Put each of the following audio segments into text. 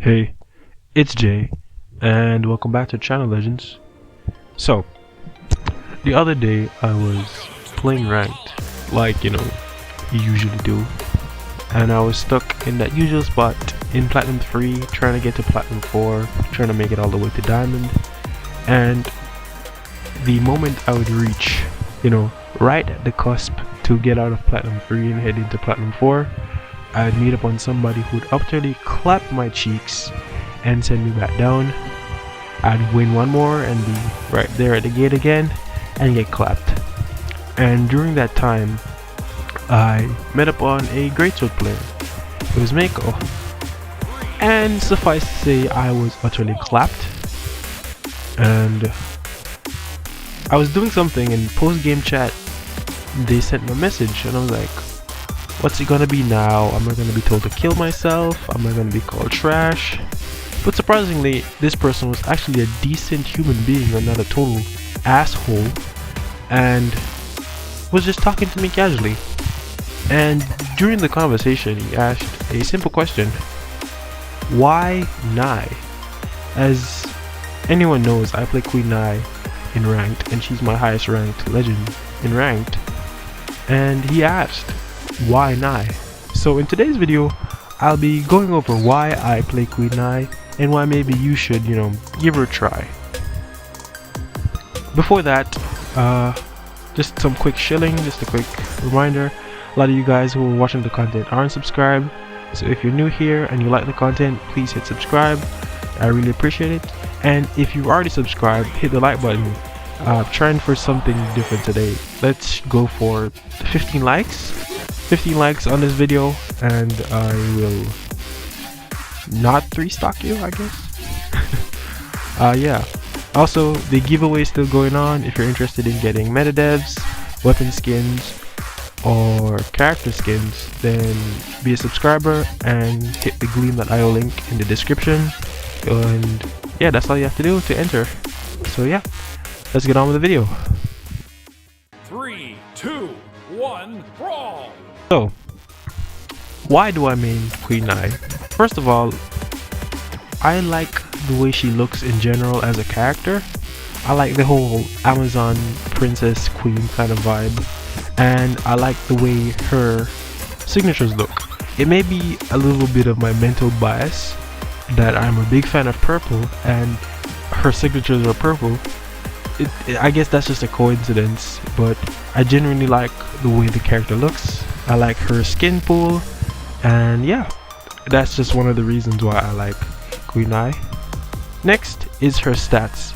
Hey, it's Jay, and welcome back to Channel Legends. So, the other day I was playing ranked, like you usually do, and I was stuck in that usual spot in Platinum 3, trying to get to Platinum 4, trying to make it all the way to Diamond, and the moment I would reach, right at the cusp to get out of Platinum 3 and head into Platinum 4, I'd meet up on somebody who'd utterly clap my cheeks and send me back down. I'd win one more and be right there at the gate again and get clapped. And during that time, I met up on a greatsword player. It was Mako. And suffice to say, I was utterly clapped. And I was doing something in post-game chat. They sent me a message and I was like, what's it gonna be now? Am I gonna be told to kill myself? Am I gonna be called trash? But surprisingly, this person was actually a decent human being and not a total asshole, and was just talking to me casually. And during the conversation, he asked a simple question: why Nai? As anyone knows, I play Queen Nai in ranked, and she's my highest ranked legend in ranked. And he asked, why Nai? So in today's video, I'll be going over why I play Queen Nai and why maybe you should, give her a try. Before that, just some quick shilling, just a quick reminder. A lot of you guys who are watching the content aren't subscribed, so if you're new here and you like the content, please hit subscribe. I really appreciate it. And if you've already subscribed, hit the like button. I'm trying for something different today. Let's go for 15 likes. 15 likes on this video and I will not 3-stock you, I guess. Yeah. Also, the giveaway is still going on. If you're interested in getting metadevs, weapon skins, or character skins, then be a subscriber and hit the gleam.io link in the description. And yeah, that's all you have to do to enter. So yeah, let's get on with the video. 3, 2, 1, brawl! So, why do I main Queen Nai? First of all, I like the way she looks in general as a character. I like the whole Amazon princess queen kind of vibe, and I like the way her signatures look. It may be a little bit of my mental bias that I'm a big fan of purple and her signatures are purple. I guess that's just a coincidence, but I genuinely like the way the character looks. I like her skin pool, and yeah, that's just one of the reasons why I like Queen Nai. Next is her stats.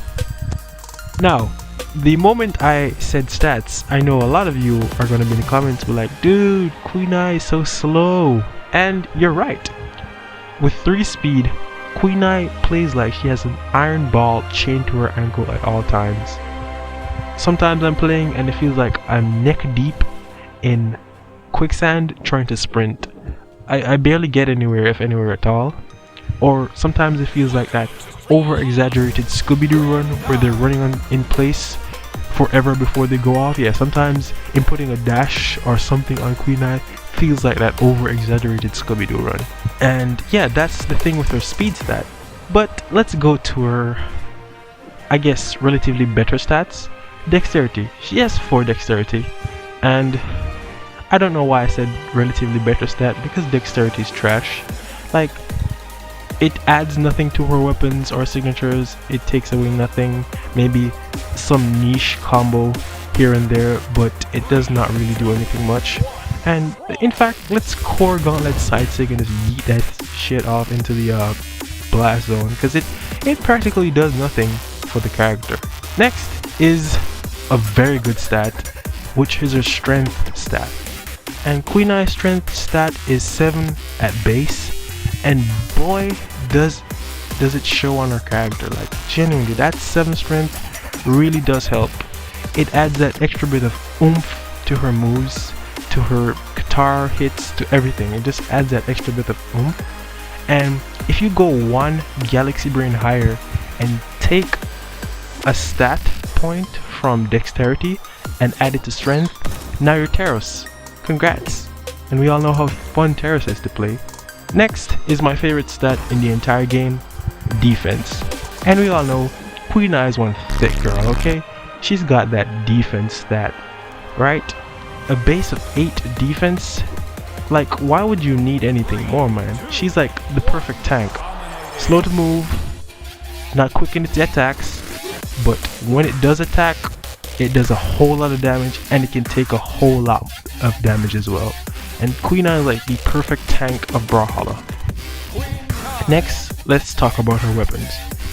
Now, the moment I said stats, I know a lot of you are going to be in the comments be like, dude, Queen Nai is so slow. And you're right. With 3 speed, Queen Nai plays like she has an iron ball chained to her ankle at all times. Sometimes I'm playing and it feels like I'm neck deep in quicksand trying to sprint. I barely get anywhere, if anywhere at all. Or sometimes it feels like that over-exaggerated Scooby-Doo run where they're running in place forever before they go off. Yeah, sometimes inputting a dash or something on Queen Nai feels like that over-exaggerated Scooby-Doo run. And yeah, that's the thing with her speed stat. But let's go to her, I guess, relatively better stats. Dexterity. She has 4 dexterity, and I don't know why I said relatively better stat, because dexterity is trash. Like, it adds nothing to her weapons or signatures, it takes away nothing, maybe some niche combo here and there, but it does not really do anything much. And in fact, let's core gauntlet side sig and just yeet that shit off into the blast zone, because it practically does nothing for the character. Next is a very good stat, which is her strength stat. And Queen Nai's strength stat is 7 at base, and boy does it show on her character. Like, genuinely, that 7 strength really does help. It adds that extra bit of oomph to her moves, to her guitar hits, to everything. It just adds that extra bit of oomph. And if you go 1 galaxy brain higher and take a stat point from dexterity and add it to strength, now you're Taros. Congrats. And we all know how fun Taros is to play. Next is my favorite stat in the entire game, defense. And we all know Queen Eye is one thick girl, okay? She's got that defense stat, right? A base of 8 defense. Like, why would you need anything more, man? She's like the perfect tank. Slow to move, not quick in its attacks, but when it does attack, it does a whole lot of damage, and it can take a whole lot of damage as well. And Queen Eye is like the perfect tank of Brawlhalla. Next, let's talk about her weapons.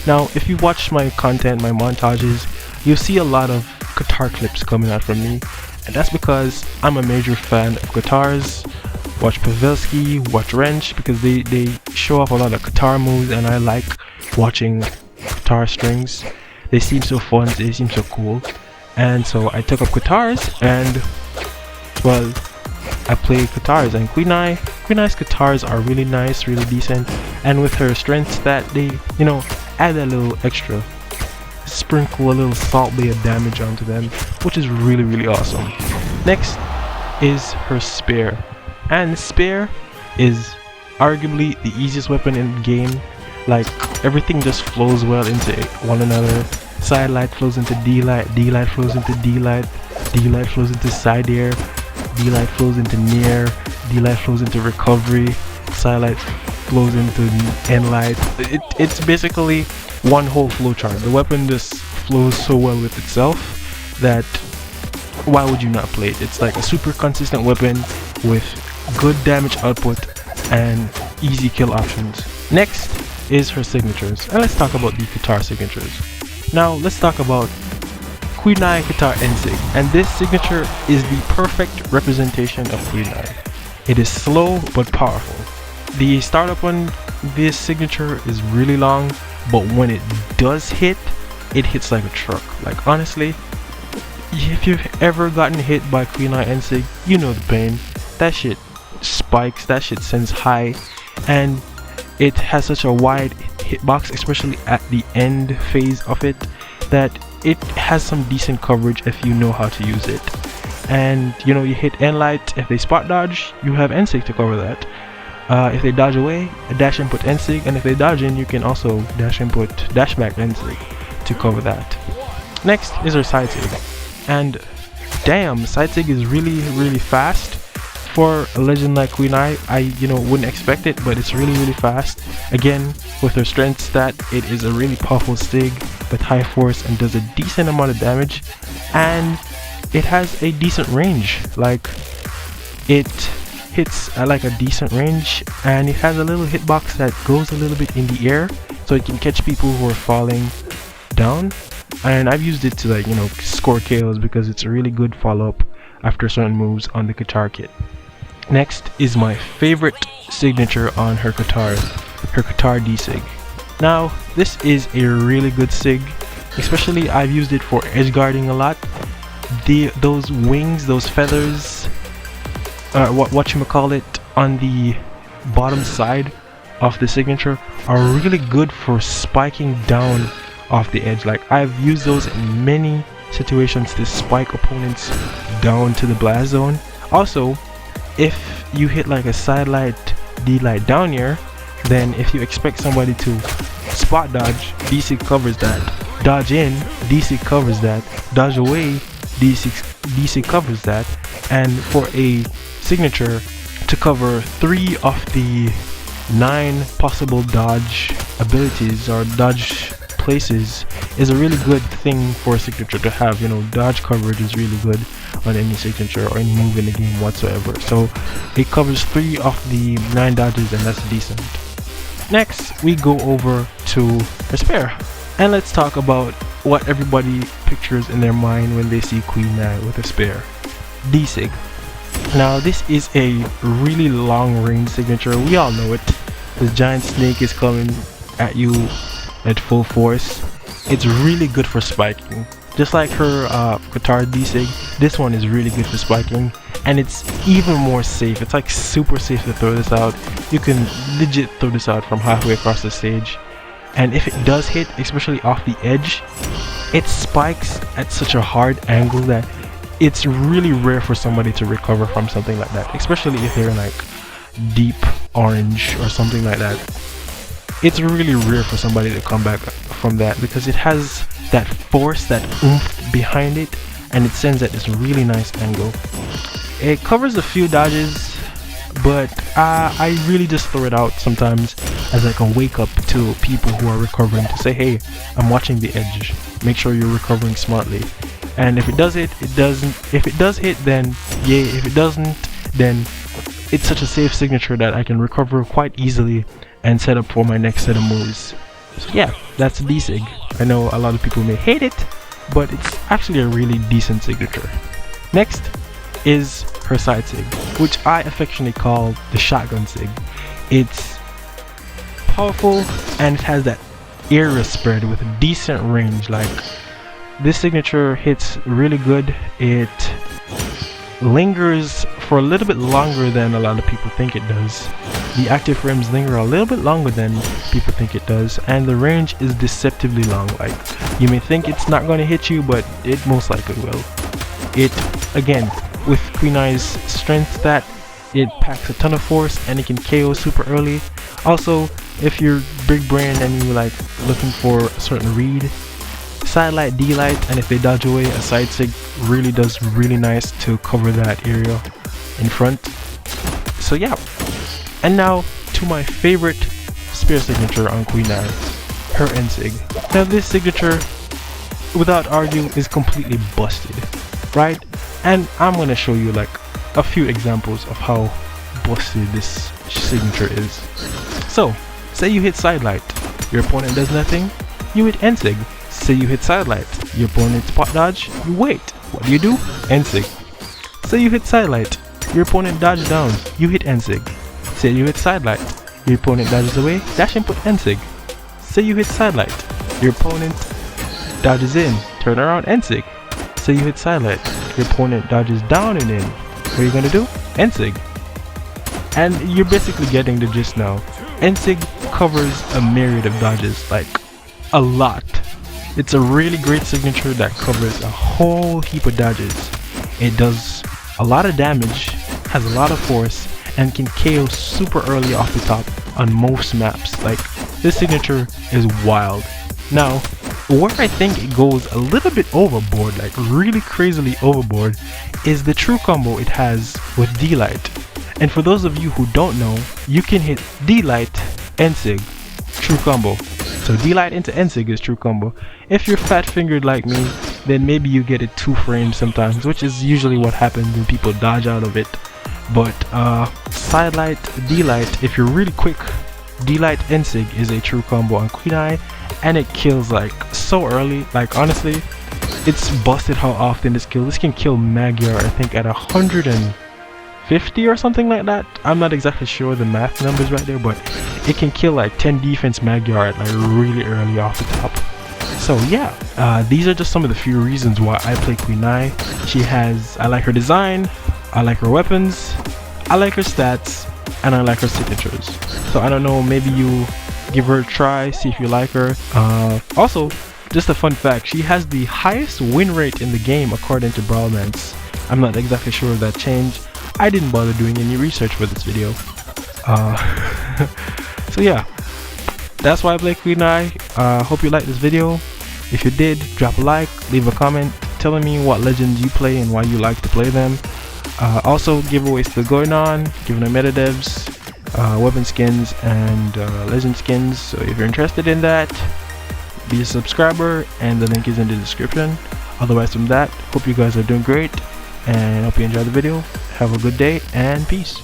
Now, if you watch my content, my montages, you'll see a lot of guitar clips coming out from me, and that's because I'm a major fan of guitars. Watch Pavelski, watch Wrench, because they show off a lot of guitar moves, and I like watching guitar strings. They seem so fun, they seem so cool, and so I took up guitars, and well, I play guitars. And Queen Eye's guitars are really nice, really decent, and with her strength stat, they, you know, add a little extra, sprinkle a little salt bay of damage onto them, which is really, really awesome. Next is her spear, and spear is arguably the easiest weapon in the game. Like, everything just flows well into one another. Side light flows into D-light, D-light flows into D-light, D-light flows into side air, D-light flows into near, D-light flows into recovery, side light flows into end light. It's basically one whole flowchart. The weapon just flows so well with itself that why would you not play it? It's like a super consistent weapon with good damage output and easy kill options. Next is her signatures, and let's talk about the guitar signatures. Now let's talk about Queen Eye Guitar N-Sig, and this signature is the perfect representation of Queen Eye. It is slow but powerful. The startup on this signature is really long, but when it does hit, it hits like a truck. Like, honestly, if you've ever gotten hit by Queen Eye N-Sig, you know the pain. That shit spikes, that shit sends high, and it has such a wide hitbox, especially at the end phase of it, that it has some decent coverage if you know how to use it. And you know, you hit N light, if they spot dodge, you have N-Sig to cover that. If they dodge away, dash input N-Sig, and if they dodge in, you can also dash input dash back N-Sig to cover that. Next is her side sig, and damn, side sig is really, really fast. For a legend like Queen Eye, I wouldn't expect it, but it's really, really fast. Again, with her strength stat, it is a really powerful sig with high force and does a decent amount of damage, and it has a decent range. Like, it hits at like a decent range, and it has a little hitbox that goes a little bit in the air, so it can catch people who are falling down. And I've used it to, like, score KOs because it's a really good follow-up after certain moves on the guitar kit. Next is my favorite signature on her guitar D-Sig. Now, this is a really good sig, especially I've used it for edge guarding a lot. Those wings, those feathers, whatchamacallit, on the bottom side of the signature are really good for spiking down off the edge. Like, I've used those in many situations to spike opponents down to the blast zone. Also, if you hit like a side light, D light down here, then if you expect somebody to spot dodge, DC covers that. Dodge in, DC covers that. Dodge away, DC covers that. And for a signature to cover 3 of the 9 possible dodge abilities or dodge places is a really good thing for a signature to have. Dodge coverage is really good on any signature or any move in the game whatsoever. So it covers 3 of the 9 dodges, and that's decent. Next, we go over to her spear, and let's talk about what everybody pictures in their mind when they see Queen Eye with a spear. D-Sig. Now, this is a really long range signature. We all know it. The giant snake is coming at you at full force. It's really good for spiking. Just like her guitar D-Sig, this one is really good for spiking, and it's even more safe. It's like super safe to throw this out. You can legit throw this out from halfway across the stage, and if it does hit, especially off the edge, it spikes at such a hard angle that it's really rare for somebody to recover from something like that, especially if they're like deep orange or something like that. It's really rare for somebody to come back from that because it has that force, that oomph behind it, and it sends at this really nice angle. It covers a few dodges, but I really just throw it out sometimes as like a wake up to people who are recovering to say, hey, I'm watching the edge, make sure you're recovering smartly. And if it does hit, it doesn't. If it does hit, then yay. If it doesn't, then it's such a safe signature that I can recover quite easily and set up for my next set of moves. So yeah, that's a D-Sig. I know a lot of people may hate it, but it's actually a really decent signature. Next is her side sig, which I affectionately call the shotgun sig. It's powerful and it has that area spread with a decent range. Like, this signature hits really good. It lingers for a little bit longer than a lot of people think it does. The active frames linger a little bit longer than people think it does, and the range is deceptively long. Like, you may think it's not going to hit you, but it most likely will. It, again, with Queen Eye's strength stat, it packs a ton of force and it can KO super early. Also, if you're big Brynn and you're like looking for a certain read, sidelight, D-light, and if they dodge away, a side sig really does really nice to cover that area in front. So yeah, and now to my favorite spear signature on Queen Eye, her end sig. Now this signature, without argue, is completely busted, right? And I'm gonna show you like a few examples of how busted this signature is. So, say you hit sidelight, your opponent does nothing, you hit end sig. Say you hit sidelight, your opponent spot dodge, you wait. What do? End sig. Say you hit sidelight, your opponent dodges down, you hit end sig. Say you hit sidelight, your opponent dodges away, dash input end sig. Say you hit sidelight, your opponent dodges in, turn around end sig. Say you hit sidelight, your opponent dodges down and in. What are you gonna do? End sig. And you're basically getting the gist now. End sig covers a myriad of dodges, like a lot. It's a really great signature that covers a whole heap of dodges. It does a lot of damage, has a lot of force, and can KO super early off the top on most maps. Like, this signature is wild. Now, where I think it goes a little bit overboard, like really crazily overboard, is the true combo it has with D-Light. And for those of you who don't know, you can hit D-Light, N-Sig, true combo. So D-Light into N-Sig is true combo. If you're fat fingered like me, then maybe you get it 2 frames sometimes, which is usually what happens when people dodge out of it. But sidelight, D-Light, if you're really quick, D-Light N-Sig is a true combo on Queen Eye, and it kills like so early. Like, honestly, it's busted how often this kills. This can kill Magyar, I think, at 150 or something like that. I'm not exactly sure the math numbers right there, but it can kill like 10 defense Magyar at like really early off the top. So yeah, these are just some of the few reasons why I play Queen Eye. I like her design, I like her weapons, I like her stats, and I like her signatures. So I don't know, maybe you give her a try, see if you like her. Also, just a fun fact, she has the highest win rate in the game according to Brawlhalla. I'm not exactly sure of that change. I didn't bother doing any research for this video. So yeah, that's why I play Queen Eye. Hope you liked this video. If you did, drop a like, leave a comment telling me what legends you play and why you like to play them. Also, giveaways still going on, giving them metadevs, weapon skins, and legend skins. So if you're interested in that, be a subscriber, and the link is in the description. Otherwise, from that, hope you guys are doing great, and hope you enjoyed the video. Have a good day, and peace.